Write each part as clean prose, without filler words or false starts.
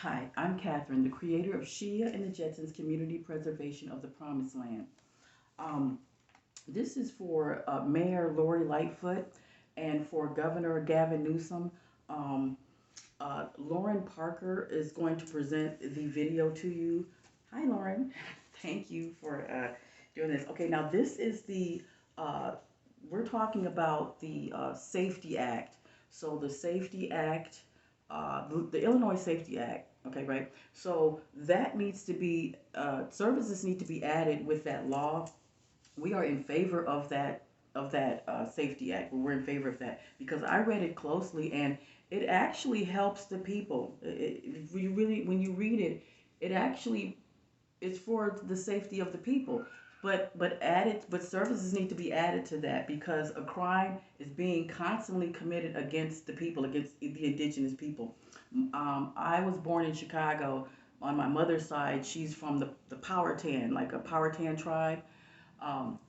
Hi, I'm Katherine, the creator of Shia and the Jetsons Community Preservation of the Promised Land. Um, this is for Mayor Lori Lightfoot and for Governor Gavin Newsom. Um, Lauren Parker is going to present the video to you. Hi, Lauren. Thank you for doing this. Okay, now this is uh, we're talking about the Safety Act. So the Safety Act, the Illinois Safety Act, okay, right? So that needs to be, services need to be added with that law. We are in favor of that Safety Act. We're in favor of that because I read it closely and it actually helps the people. You really, when you read it, it actually is for the safety of the people. But services need to be added to that because a crime is being constantly committed against the people, against the indigenous people. I was born in Chicago. On my mother's side, she's from the Powhatan, like a Powhatan tribe. Um,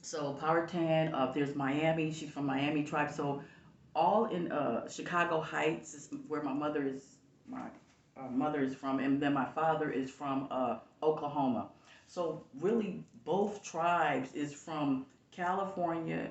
so Powhatan, there's Miami. She's from Miami tribe. So all in Chicago Heights is where my mother is from, and then my father is from Oklahoma. So really, both tribes is from California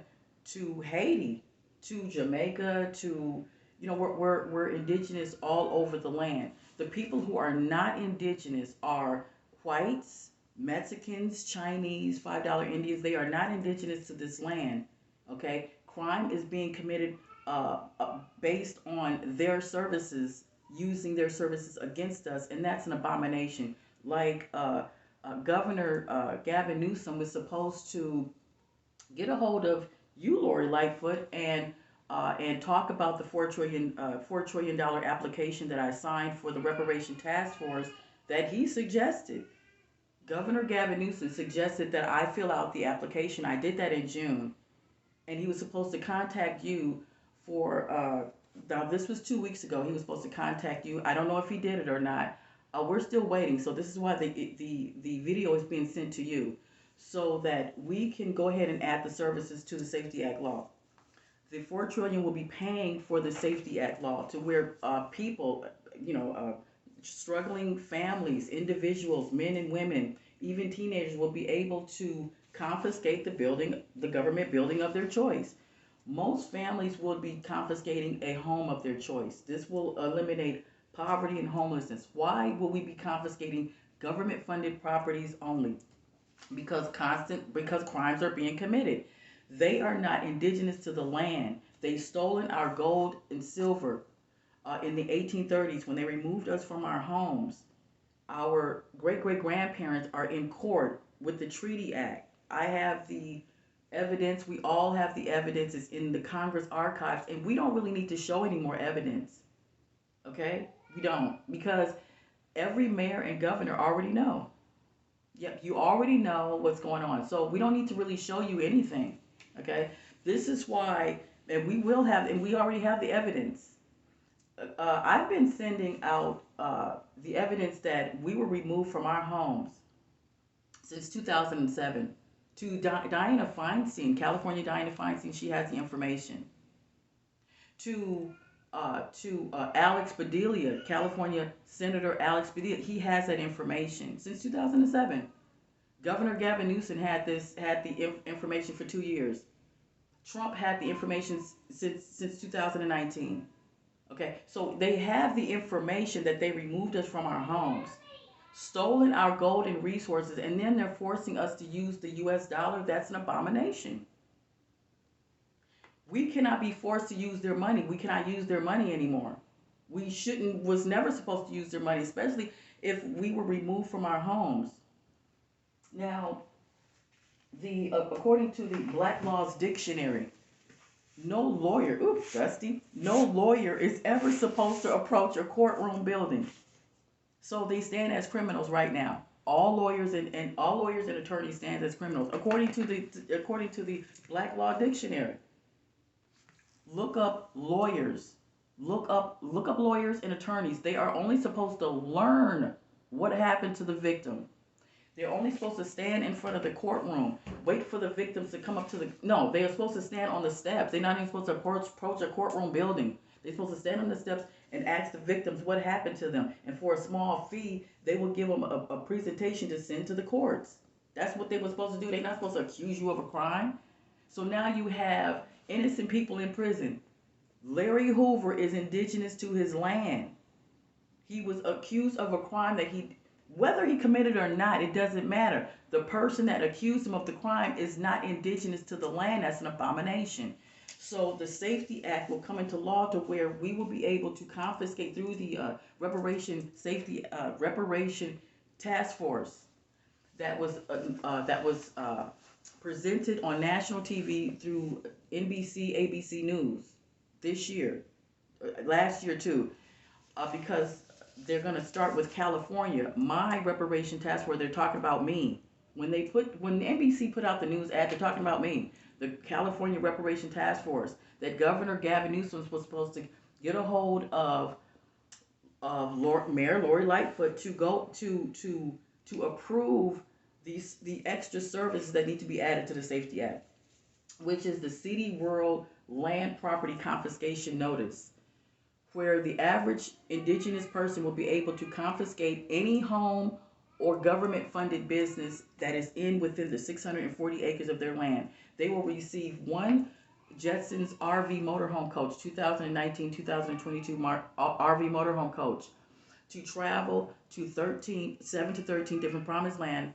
to Haiti to Jamaica to we're indigenous all over the land. The people who are not indigenous are whites, Mexicans, Chinese, $5 Indians. They are not indigenous to this land. Okay, crime is being committed based on their services, using their services against us, and that's an abomination. Like Governor Gavin Newsom was supposed to get a hold of you, Lori Lightfoot, and talk about the $4 trillion application that I signed for the reparation task force that he suggested. Governor Gavin Newsom suggested that I fill out the application. I did that in June, and he was supposed to contact you for now this was 2 weeks ago. He was supposed to contact you. I don't know if he did it or not. We're still waiting, so this is why the video is being sent to you, so that we can go ahead and add the services to the Safety Act law. The 4 trillion will be paying for the Safety Act law to where people, struggling families, individuals, men and women, even teenagers will be able to confiscate the government building of their choice. Most families will be confiscating a home of their choice. This will eliminate poverty and homelessness. Why will we be confiscating government funded properties only? Because crimes are being committed. They are not indigenous to the land. They've stolen our gold and silver in the 1830s when they removed us from our homes. Our great great grandparents are in court with the Treaty Act. I have the evidence. We all have the evidence. It's in the Congress archives, and we don't really need to show any more evidence. Okay? We don't, because every mayor and governor already know. Yep, you already know what's going on. So we don't need to really show you anything. Okay? This is why, and we already have the evidence. I've been sending out the evidence that we were removed from our homes since 2007 to Diana Feinstein, California Diana Feinstein. She has the information. To Alex Padilla, California Senator Alex Padilla. He has that information since 2007. Governor Gavin Newsom had the information for 2 years. Trump had the information since 2019. Okay, so they have the information that they removed us from our homes, stolen our gold and resources, and then they're forcing us to use the US dollar. That's an abomination. We cannot be forced to use their money. We cannot use their money anymore. We shouldn't, was never supposed to use their money, especially if we were removed from our homes. Now, the according to the Black Laws Dictionary, no lawyer, oops, Dusty, no lawyer is ever supposed to approach a courtroom building. So they stand as criminals right now. All lawyers and attorneys stand as criminals according to the Black Law Dictionary. Look up lawyers. Look up lawyers and attorneys. They are only supposed to learn what happened to the victim. They're only supposed to stand in front of the courtroom, wait for the victims to come up to the. No, they are supposed to stand on the steps. They're not even supposed to approach a courtroom building. They're supposed to stand on the steps and ask the victims what happened to them. And for a small fee, they will give them a presentation to send to the courts. That's what they were supposed to do. They're not supposed to accuse you of a crime. So now you have innocent people in prison. Larry Hoover is indigenous to his land. He was accused of a crime that whether he committed or not, it doesn't matter. The person that accused him of the crime is not indigenous to the land. That's an abomination. So the Safety Act will come into law to where we will be able to confiscate through the reparation task force that was presented on national TV through NBC, ABC News this year, last year too, because they're going to start with California. My reparation task force, they're talking about me. When NBC put out the news ad, they're talking about me. The California Reparation Task Force that Governor Gavin Newsom was supposed to get a hold of Mayor Lori Lightfoot to go to approve the extra services that need to be added to the Safety Act, which is the City Rural Land Property Confiscation Notice, where the average indigenous person will be able to confiscate any home or government-funded business that is within the 640 acres of their land. They will receive one Jetsons RV motorhome coach, 2019-2022 RV motorhome coach, to travel to 7 to 13 different Promised Land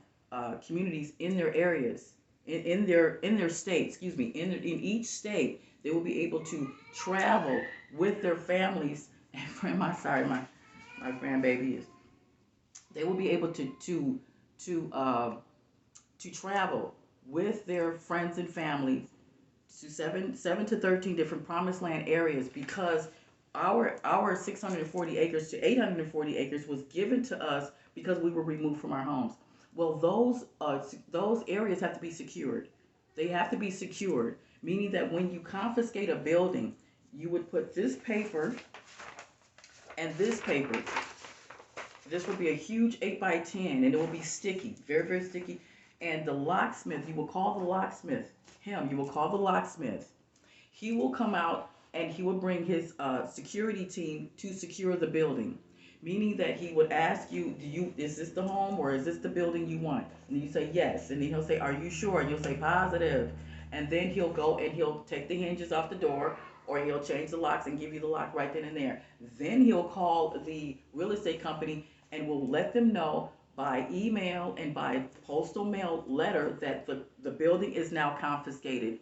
communities in their areas, in their state. Excuse me, in each state, they will be able to travel with their families. And my grandbaby is. They will be able to travel with their friends and family to 7 to 13 different Promised Land areas, because our 640 acres to 840 acres was given to us because we were removed from our homes. Well, those areas have to be secured. They have to be secured, meaning that when you confiscate a building, you would put this paper and this paper. This would be a huge 8x10, and it will be sticky, very, very sticky. And the locksmith, you will call the locksmith, you will call the locksmith. He will come out and he will bring his security team to secure the building. Meaning that he would ask you, is this the home or is this the building you want? And you say yes. And then he'll say, are you sure? And you'll say positive. And then he'll go and he'll take the hinges off the door, or he'll change the locks and give you the lock right then and there. Then he'll call the real estate company and will let them know by email and by postal mail letter that the building is now confiscated.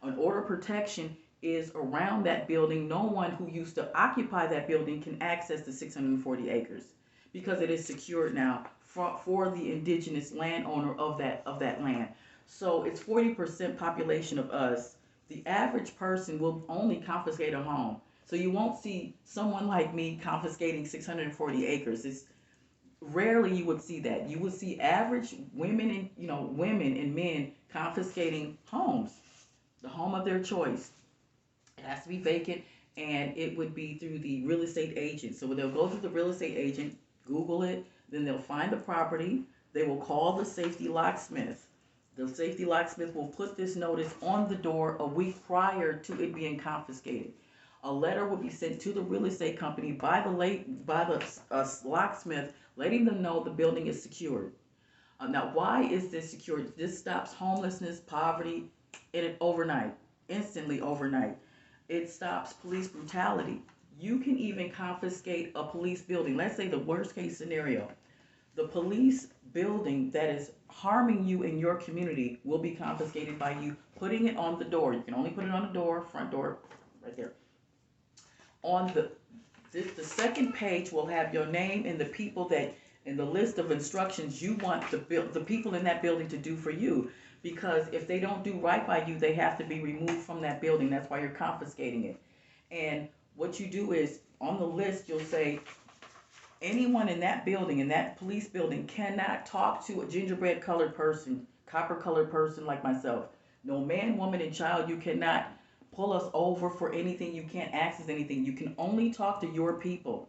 An order of protection is around that building. No one who used to occupy that building can access the 640 acres because it is secured now for the indigenous landowner of that land. So it's 40% population of us. The average person will only confiscate a home. So you won't see someone like me confiscating 640 acres. It's rarely you would see that. You would see average women and men confiscating homes, the home of their choice. It has to be vacant, and it would be through the real estate agent. So they'll go through the real estate agent, Google it, then they'll find the property. They will call the safety locksmith. The safety locksmith will put this notice on the door a week prior to it being confiscated. A letter will be sent to the real estate company by the locksmith, letting them know the building is secured. Now, why is this secured? This stops homelessness, poverty, instantly overnight. It stops police brutality. You can even confiscate a police building. Let's say the worst case scenario. The police building that is harming you in your community will be confiscated by you putting it on the door. You can only put it on the door, front door, right there. On the second page will have your name and the people that, in the list of instructions you want the people in that building to do for you. Because if they don't do right by you, they have to be removed from that building. That's why you're confiscating it. And what you do is, on the list, you'll say, anyone in that building, in that police building, cannot talk to a gingerbread colored person, copper colored person like myself. No man, woman, and child. You cannot pull us over for anything. You can't access anything. You can only talk to your people.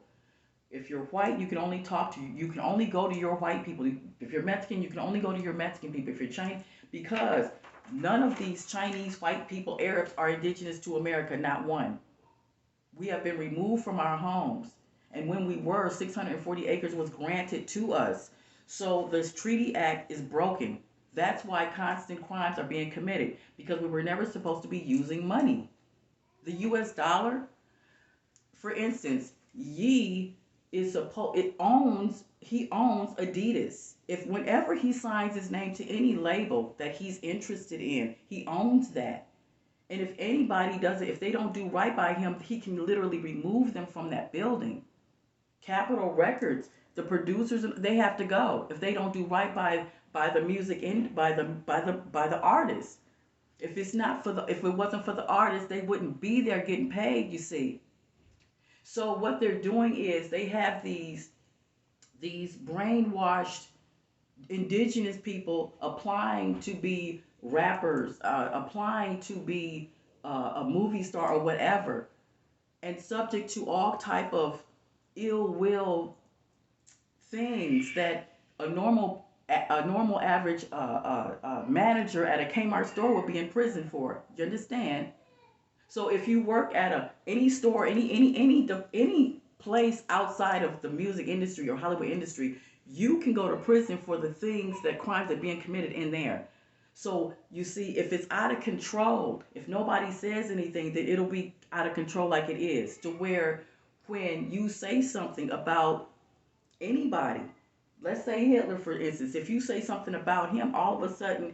If you're white, you can only talk to you. You can only go to your white people. If you're Mexican, you can only go to your Mexican people. If you're Chinese, because none of these Chinese, white people, Arabs are indigenous to America, not one. We have been removed from our homes. And when we were, 640 acres was granted to us. So this Treaty Act is broken. That's why constant crimes are being committed, because we were never supposed to be using money. The US dollar, for instance, Ye is supposed it owns he owns Adidas. If whenever he signs his name to any label that he's interested in, he owns that. And if anybody doesn't, if they don't do right by him, he can literally remove them from that building. Capitol Records, the producers, they have to go if they don't do right by the music and by the artist. If it wasn't for the artist, they wouldn't be there getting paid. You see. So what they're doing is they have these brainwashed indigenous people applying to be rappers, applying to be a movie star or whatever, and subject to all type of ill will things that a normal average manager at a Kmart store would be in prison for. You understand? So if you work at any store, any place outside of the music industry or Hollywood industry, you can go to prison for the crimes that are being committed in there. So you see, if it's out of control, if nobody says anything, then it'll be out of control like it is. To where when you say something about anybody, let's say Hitler, for instance, if you say something about him, all of a sudden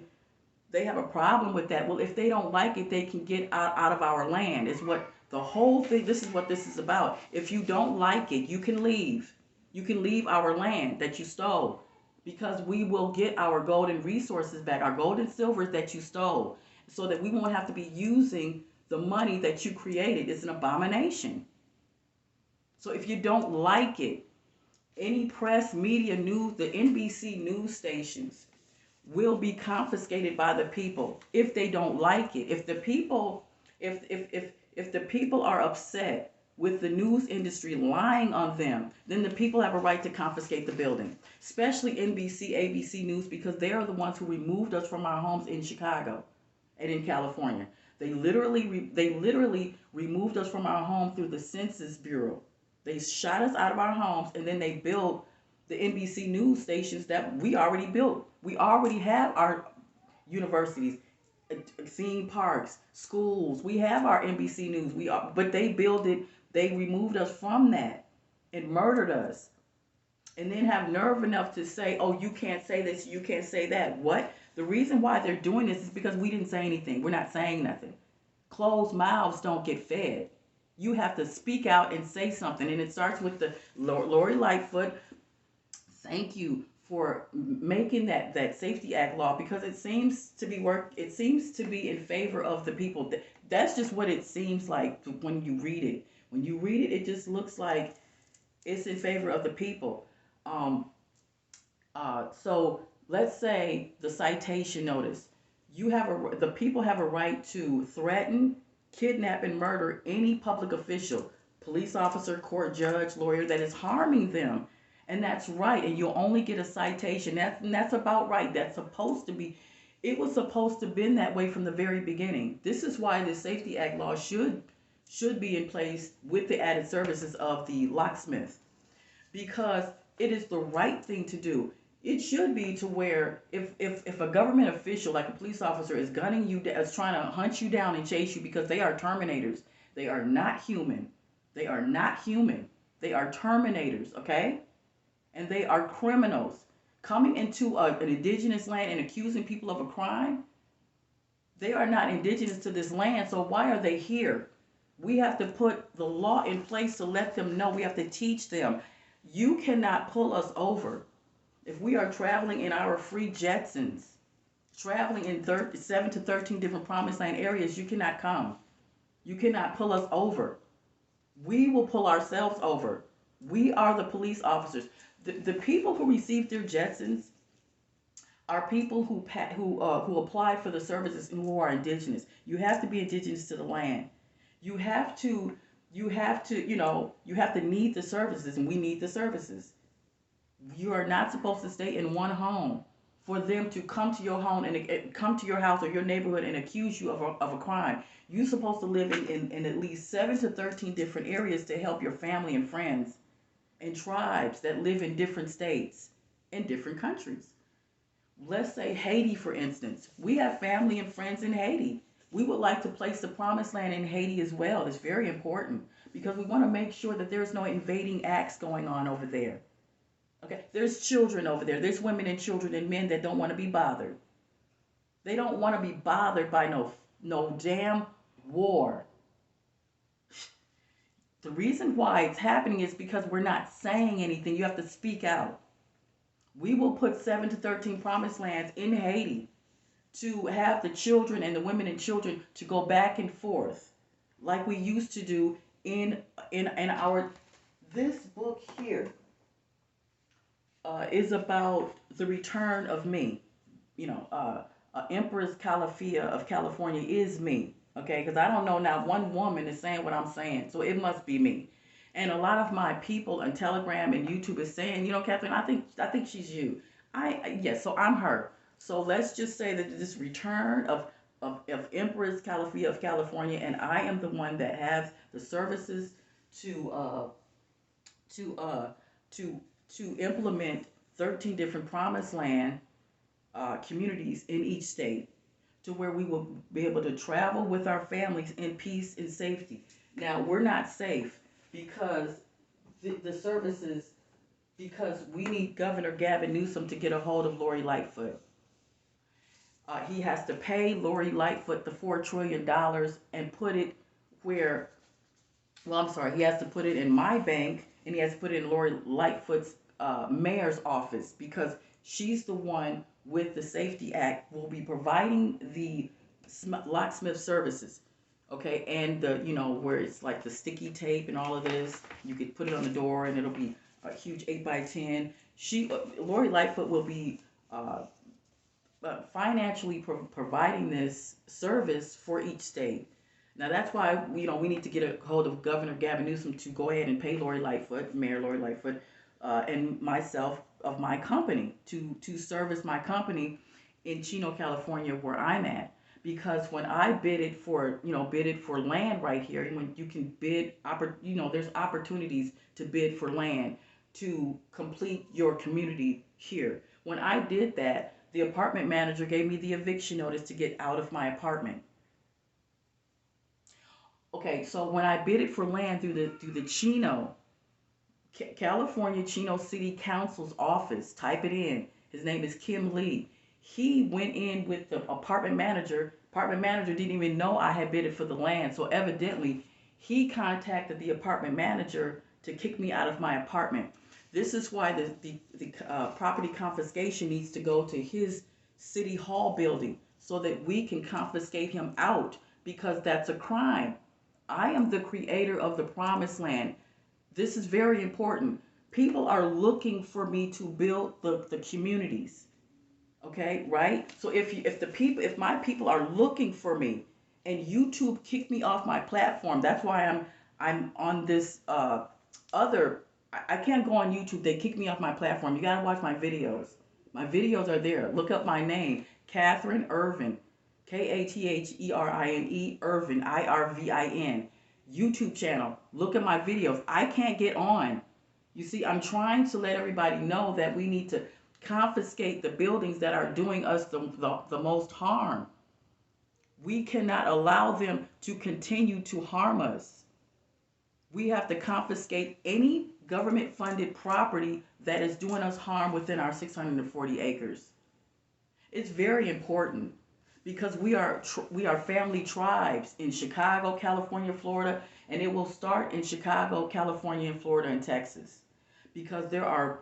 they have a problem with that. Well, if they don't like it, they can get out of our land. Is what the whole thing, this is what this is about. If you don't like it, you can leave. You can leave our land that you stole, because we will get our golden resources back, our gold and silvers that you stole, so that we won't have to be using the money that you created. It's an abomination. So if you don't like it, any press, media, news, the NBC news stations will be confiscated by the people if they don't like it. If the people are upset with the news industry lying on them, then the people have a right to confiscate the building. Especially NBC, ABC News, because they are the ones who removed us from our homes in Chicago and in California. They literally removed us from our home through the Census Bureau. They shot us out of our homes, and then they built the NBC news stations that we already built. We already have our universities, theme parks, schools. We have our NBC News. But they built it. They removed us from that and murdered us, and then have nerve enough to say, "Oh, you can't say this. You can't say that." What? The reason why they're doing this is because we didn't say anything. We're not saying nothing. Closed mouths don't get fed. You have to speak out and say something, and it starts with the Lori Lightfoot. Thank you for making that Safety Act law, because it seems to be in favor of the people. That's just what it seems like when you read it. When you read it, it just looks like it's in favor of the people. So let's say the citation notice. The people have a right to threaten, kidnap, and murder any public official, police officer, court judge, lawyer that is harming them. And that's right. And you'll only get a citation. That's about right. That's supposed to be. It was supposed to have been that way from the very beginning. This is why the Safety Act law should be in place with the added services of the locksmith, because it is the right thing to do. It should be to where if a government official like a police officer is gunning you, is trying to hunt you down and chase you, because they are terminators. They are not human. They are not human. They are terminators, okay? And they are criminals coming into an indigenous land and accusing people of a crime. They are not indigenous to this land, so why are they here? We have to put the law in place to let them know. We have to teach them. You cannot pull us over. If we are traveling in our free Jetsons, traveling in 7 to 13 different promised land areas, you cannot come. You cannot pull us over. We will pull ourselves over. We are the police officers. The people who receive their Jetsons are people who apply for the services and who are indigenous. You have to be indigenous to the land. You have to need the services, and we need the services. You are not supposed to stay in one home for them to come to your home and come to your house or your neighborhood and accuse you of a crime. You're supposed to live in at least 7 to 13 different areas to help your family and friends and tribes that live in different states and different countries. Let's say Haiti, for instance. We have family and friends in Haiti. We would like to place the promised land in Haiti as well. It's very important because we want to make sure that there's no invading acts going on over there. Okay, there's children over there. There's women and children and men that don't want to be bothered. They don't want to be bothered by no damn war. The reason why it's happening is because we're not saying anything. You have to speak out. We will put 7 to 13 promised lands in Haiti to have the children and the women and children to go back and forth like we used to do in our this book here is about the return of me. Empress Kalafia of California is me. Okay, because I don't know, not one woman is saying what I'm saying, so it must be me. And a lot of my people on Telegram and YouTube is saying, Catherine, I think she's you. Yes, so I'm her. So let's just say that this return of Empress Kalafia of California, and I am the one that has the services to implement 13 different promised land communities in each state, to where we will be able to travel with our families in peace and safety. Now, we're not safe because the services, because we need Governor Gavin Newsom to get a hold of Lori Lightfoot. He has to pay Lori Lightfoot the $4 trillion and put it where, well, I'm sorry, he has to put it in my bank, and he has to put it in Lori Lightfoot's mayor's office, because she's the one with the Safety Act will be providing the locksmith services. Okay, and where it's like the sticky tape and all of this, you could put it on the door and it'll be a huge 8x10. Lori Lightfoot will be financially providing this service for each state. Now that's why we need to get a hold of Governor Gavin Newsom to go ahead and pay Lori Lightfoot, Mayor Lori Lightfoot, and myself of my company to service my company in Chino, California, where I'm at. Because when I bidded for land right here, and when you can bid, there's opportunities to bid for land to complete your community here. When I did that, the apartment manager gave me the eviction notice to get out of my apartment. Okay, so when I bidded for land through the Chino, California Chino City Council's office, type it in. His name is Kim Lee. He went in with the apartment manager. Apartment manager didn't even know I had bidded for the land, so evidently he contacted the apartment manager to kick me out of my apartment. This is why the property confiscation needs to go to his city hall building so that we can confiscate him out, because that's a crime. I am the creator of the promised land. This is very important. People are looking for me to build the communities. Okay, right? So if my people are looking for me and YouTube kicked me off my platform, that's why I'm on this other. I can't go on YouTube. They kick me off my platform. You gotta watch my videos. My videos are there. Look up my name, Katherine Irvin, Katherine Irvin, Irvin. YouTube channel. Look at my videos. I can't get on. You see, I'm trying to let everybody know that we need to confiscate the buildings that are doing us the most harm. We cannot allow them to continue to harm us. We have to confiscate any government-funded property that is doing us harm within our 640 acres. It's very important, because we are family tribes in Chicago, California, Florida, and it will start in Chicago, California, and Florida, and Texas, because there are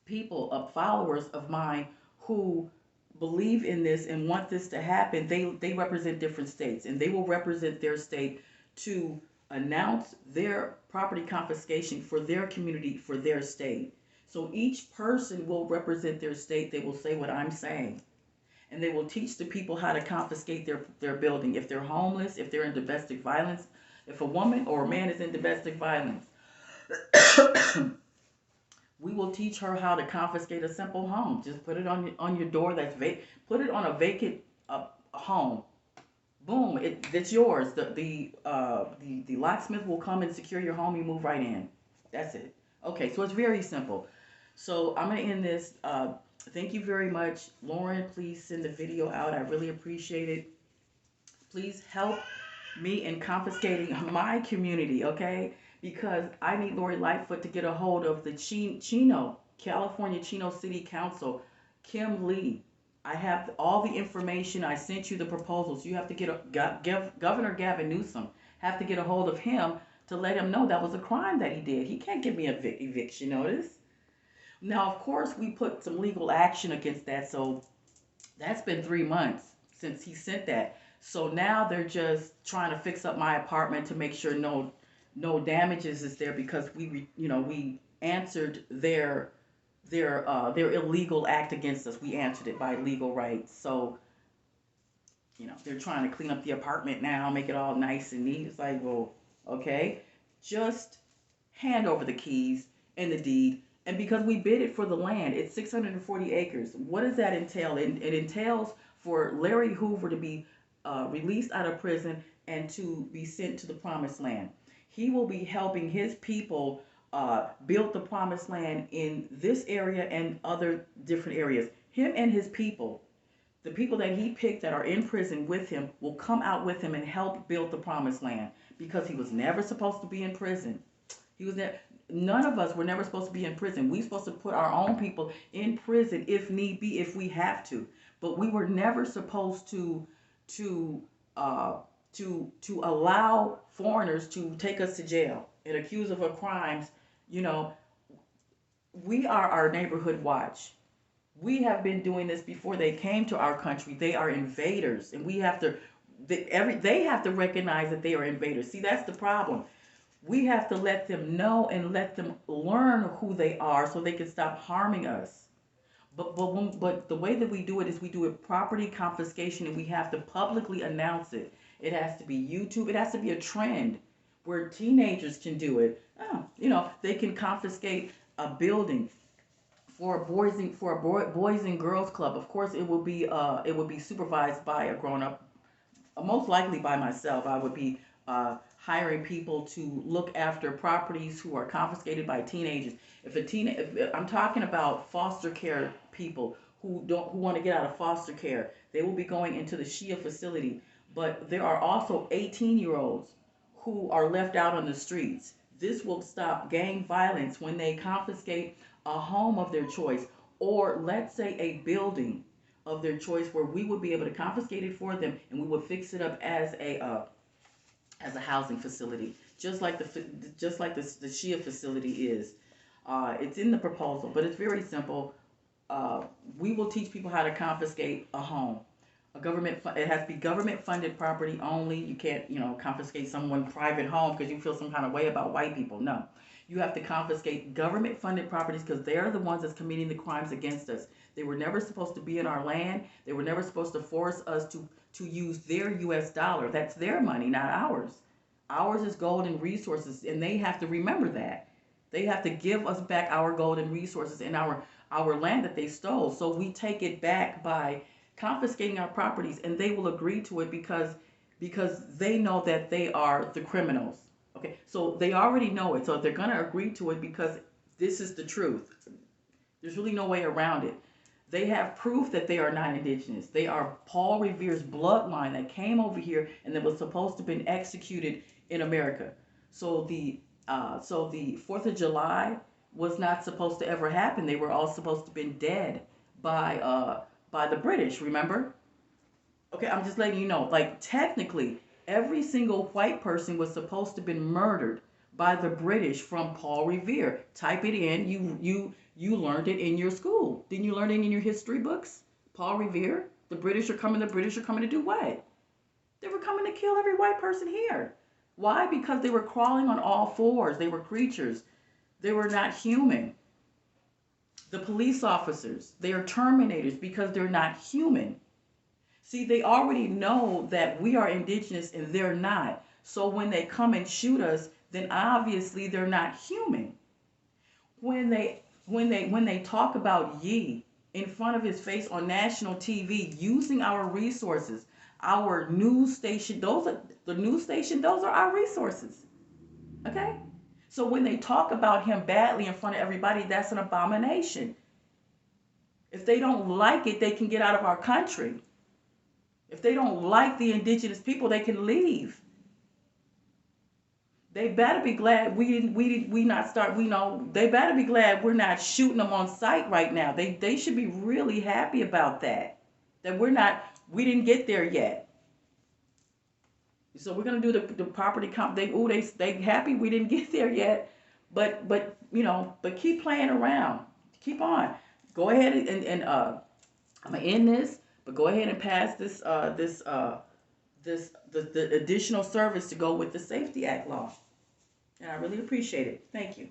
people, followers of mine, who believe in this and want this to happen. They represent different states, and they will represent their state to announce their property confiscation for their community, for their state. So each person will represent their state. They will say what I'm saying. And they will teach the people how to confiscate their building. If they're homeless, if they're in domestic violence, if a woman or a man is in domestic violence, We will teach her how to confiscate a simple home. Just put it on your door. Put it on a vacant home. Boom, it's yours. The locksmith will come and secure your home. You move right in. That's it. Okay, so it's very simple. So I'm gonna end this. Thank you very much, Lauren. Please send the video out. I really appreciate it. Please help me in confiscating my community, okay? Because I need Lori Lightfoot to get a hold of the California Chino City Council, Kim Lee. I have all the information. I sent you the proposals. You have to Governor Gavin Newsom have to get a hold of him to let him know that was a crime that he did. He can't give me a eviction notice. Now, of course, we put some legal action against that. So that's been 3 months since he sent that. So now they're just trying to fix up my apartment to make sure no damages is there, because we answered their illegal act against us. We answered it by legal rights. So they're trying to clean up the apartment now, make it all nice and neat. It's like, well, okay, just hand over the keys and the deed. And because we bid it for the land, it's 640 acres. What does that entail? It entails for Larry Hoover to be released out of prison and to be sent to the promised land. He will be helping his people build the promised land in this area and other different areas. Him and his people, the people that he picked that are in prison with him, will come out with him and help build the promised land, because he was never supposed to be in prison. None of us were never supposed to be in prison. We're supposed to put our own people in prison if need be, if we have to. But we were never supposed to allow foreigners to take us to jail and accuse us of crimes. We are our neighborhood watch. We have been doing this before they came to our country. They are invaders, and we have to. They have to recognize that they are invaders. See, that's the problem. We have to let them know and let them learn who they are, so they can stop harming us. But the way that we do it is we do it property confiscation, and we have to publicly announce it. It has to be YouTube. It has to be a trend where teenagers can do it. They can confiscate a building for a boys and girls club. Of course, it will be supervised by a grown up, most likely by myself. I would be hiring people to look after properties who are confiscated by teenagers. If I'm talking about foster care people who want to get out of foster care, they will be going into the Shia facility. But there are also 18-year-olds who are left out on the streets. This will stop gang violence when they confiscate a home of their choice, or let's say a building of their choice, where we would be able to confiscate it for them, and we would fix it up as a housing facility, just like the Shia facility is. It's in the proposal, but it's very simple. We will teach people how to confiscate a home. It has to be government funded property only. You can't, confiscate someone's private home because you feel some kind of way about white people. No, you have to confiscate government funded properties, because they're the ones that's committing the crimes against us. They were never supposed to be in our land. They were never supposed to force us to use their U.S. dollar. That's their money, not ours. Ours is gold and resources, and they have to remember that. They have to give us back our gold and resources and our land that they stole. So we take it back by confiscating our properties, and they will agree to it because they know that they are the criminals. Okay, so they already know it, so they're going to agree to it because this is the truth. There's really no way around it. They have proof that they are not indigenous. They are Paul Revere's bloodline that came over here and that was supposed to have been executed in America. So the 4th of July was not supposed to ever happen. They were all supposed to have been dead by the British, remember? Okay, I'm just letting you know, like, technically, every single white person was supposed to have been murdered by the British from Paul Revere. Type it in. You learned it in your school. Didn't you learn it in your history books? Paul Revere? The British are coming to do what? They were coming to kill every white person here. Why? Because they were crawling on all fours. They were creatures. They were not human. The police officers, they are terminators because they're not human. See, they already know that we are indigenous and they're not. So when they come and shoot us, then obviously they're not human. When when they talk about ye in front of his face on national TV, using our resources, our news station, those are our resources. Okay? So when they talk about him badly in front of everybody, that's an abomination. If they don't like it, they can get out of our country. If they don't like the indigenous people, they can leave. They better be glad we not start, they better be glad we're not shooting them on sight right now. They should be really happy about that. That we didn't get there yet. So we're gonna do the property comp. They happy we didn't get there yet, but keep playing around. Keep on. Go ahead and I'm gonna end this, but go ahead and pass the additional service to go with the Safety Act law. And I really appreciate it. Thank you.